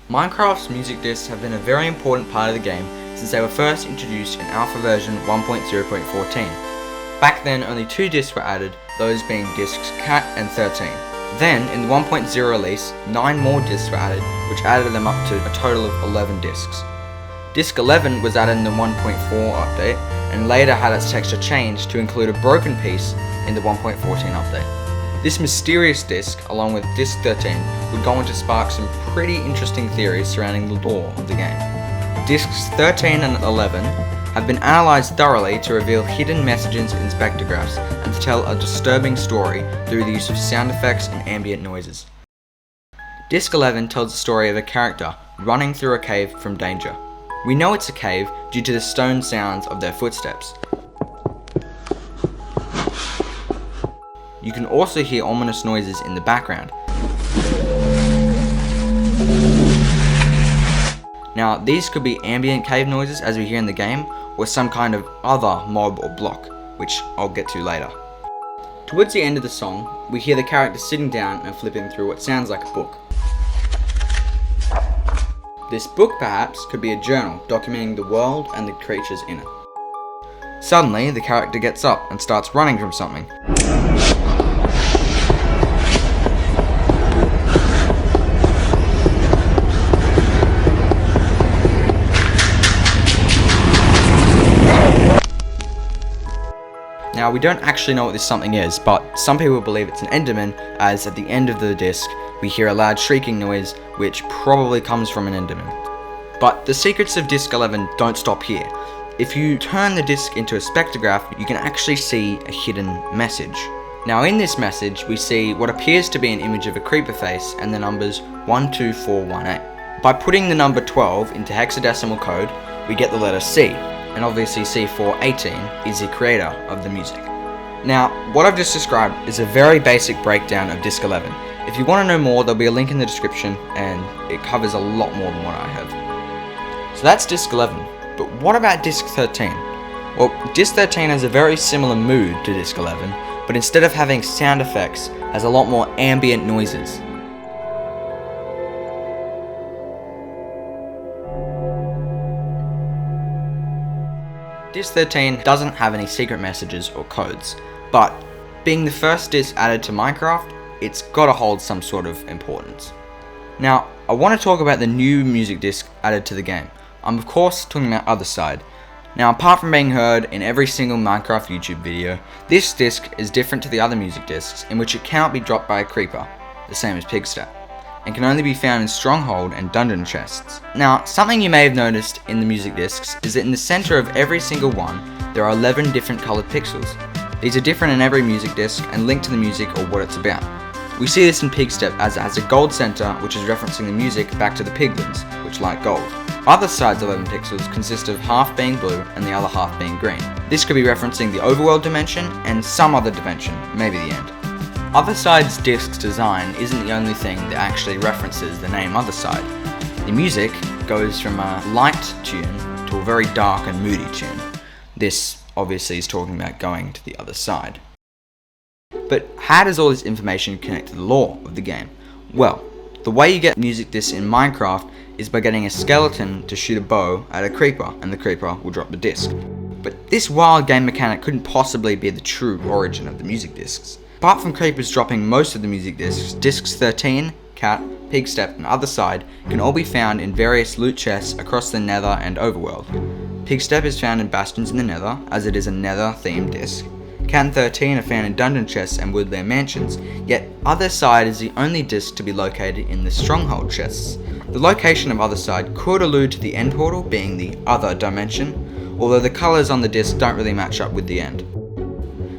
Minecraft's music discs have been a very important part of the game since they were first introduced in alpha version 1.0.14. Back then, only 2 discs were added, those being discs Cat and 13. Then, in the 1.0 release, 9 more discs were added, which added them up to a total of 11 discs. Disc 11 was added in the 1.4 update, and later had its texture changed to include a broken piece in the 1.14 update. This mysterious disc, along with disc 13, would go on to spark some pretty interesting theories surrounding the lore of the game. Discs 13 and 11 have been analysed thoroughly to reveal hidden messages in spectrographs and to tell a disturbing story through the use of sound effects and ambient noises. Disc 11 tells the story of a character running through a cave from danger. We know it's a cave due to the stone sounds of their footsteps. You can also hear ominous noises in the background. Now, these could be ambient cave noises as we hear in the game, or some kind of other mob or block, which I'll get to later. Towards the end of the song, we hear the character sitting down and flipping through what sounds like a book. This book perhaps could be a journal documenting the world and the creatures in it. Suddenly, the character gets up and starts running from something. Now, we don't actually know what this something is, but some people believe it's an Enderman, as at the end of the disc, we hear a loud shrieking noise, which probably comes from an Enderman. But the secrets of Disc 11 don't stop here. If you turn the disc into a spectrograph, you can actually see a hidden message. Now, in this message, we see what appears to be an image of a creeper face and the numbers 12418. By putting the number 12 into hexadecimal code, we get the letter C. And obviously C418 is the creator of the music. Now, what I've just described is a very basic breakdown of Disc 11. If you want to know more, there'll be a link in the description, and it covers a lot more than what I have. So that's Disc 11, but what about Disc 13? Well, Disc 13 has a very similar mood to Disc 11, but instead of having sound effects, has a lot more ambient noises. Disc 13 doesn't have any secret messages or codes, but being the first disc added to Minecraft, it's gotta hold some sort of importance. Now, I want to talk about the new music disc added to the game. I'm of course talking about Otherside. Now, apart from being heard in every single Minecraft YouTube video, this disc is different to the other music discs in which it cannot be dropped by a creeper, the same as Pigstep, and can only be found in stronghold and dungeon chests. Now, something you may have noticed in the music discs is that in the center of every single one, there are 11 different colored pixels. These are different in every music disc and linked to the music or what it's about. We see this in Pigstep as it has a gold center, which is referencing the music back to the piglins, which like gold. Otheside's 11 pixels consist of half being blue and the other half being green. This could be referencing the overworld dimension and some other dimension, maybe the end. Otherside's disc's design isn't the only thing that actually references the name Otherside. The music goes from a light tune to a very dark and moody tune. This obviously is talking about going to the other side. But how does all this information connect to the lore of the game? Well, the way you get music discs in Minecraft is by getting a skeleton to shoot a bow at a creeper, and the creeper will drop the disc. But this wild game mechanic couldn't possibly be the true origin of the music discs. Apart from creepers dropping most of the music discs, Discs 13, Cat, Pigstep, and Otherside can all be found in various loot chests across the Nether and Overworld. Pigstep is found in Bastions in the Nether, as it is a Nether-themed disc. Cat and 13 are found in dungeon chests and woodland mansions, yet Otherside is the only disc to be located in the stronghold chests. The location of Otherside could allude to the end portal being the other dimension, although the colours on the disc don't really match up with the end.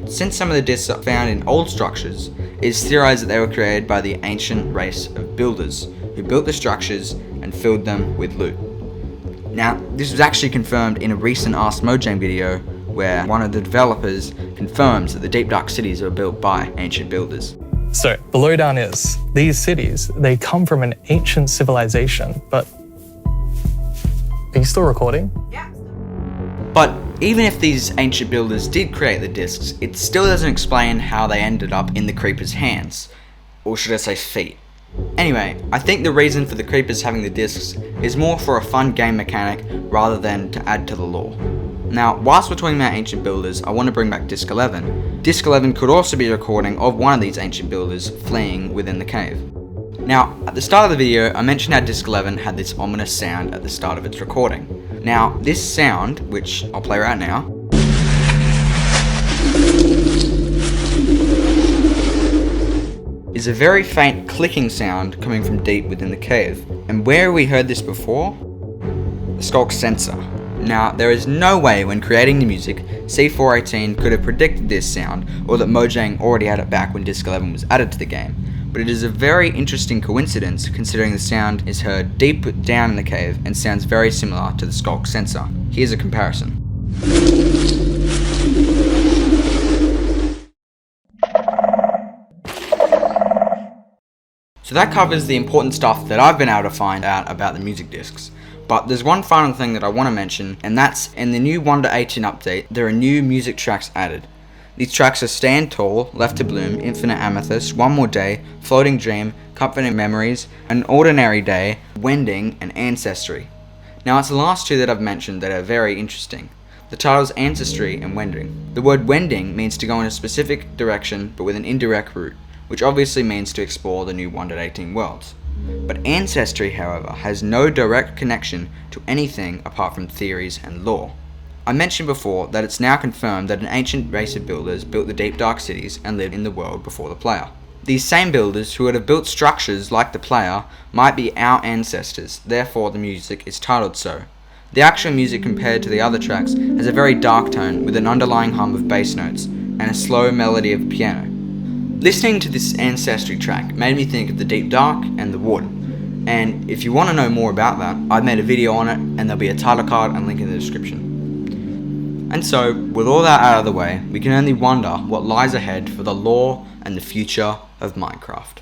Since some of the discs are found in old structures, it is theorised that they were created by the ancient race of builders, who built the structures and filled them with loot. Now, this was actually confirmed in a recent Ask Mojang video, where one of the developers confirms that the Deep Dark cities were built by ancient builders. So, the lowdown is, these cities, they come from an ancient civilization, but... Are you still recording? Yeah. But even if these ancient builders did create the discs, it still doesn't explain how they ended up in the creeper's hands. Or should I say feet. Anyway, I think the reason for the creepers having the discs is more for a fun game mechanic rather than to add to the lore. Now, whilst we're talking about ancient builders, I want to bring back DISC 11. DISC 11 could also be a recording of one of these ancient builders fleeing within the cave. Now, at the start of the video, I mentioned how DISC 11 had this ominous sound at the start of its recording. Now, this sound, which I'll play right now, is a very faint clicking sound coming from deep within the cave. And where we heard this before? The Skulk sensor. Now, there is no way when creating the music, C418 could have predicted this sound, or that Mojang already had it back when DISC 11 was added to the game. But it is a very interesting coincidence considering the sound is heard deep down in the cave and sounds very similar to the Skulk sensor. Here's a comparison. So that covers the important stuff that I've been able to find out about the music discs. But there's one final thing that I want to mention, and that's in the new 1.18 update, there are new music tracks added. These tracks are Stand Tall, Left to Bloom, Infinite Amethyst, One More Day, Floating Dream, Comforting Memories, An Ordinary Day, Wending, and Ancestry. Now it's the last two that I've mentioned that are very interesting. The titles Ancestry and Wending. The word wending means to go in a specific direction but with an indirect route, which obviously means to explore the new 1.18 worlds. But Ancestry, however, has no direct connection to anything apart from theories and lore. I mentioned before that it's now confirmed that an ancient race of builders built the deep dark cities and lived in the world before the player. These same builders who would have built structures like the player might be our ancestors, therefore the music is titled so. The actual music compared to the other tracks has a very dark tone with an underlying hum of bass notes and a slow melody of piano. Listening to this Ancestry track made me think of the Deep Dark and the Wood, and if you want to know more about that, I've made a video on it and there'll be a title card and link in the description. And so, with all that out of the way, we can only wonder what lies ahead for the lore and the future of Minecraft.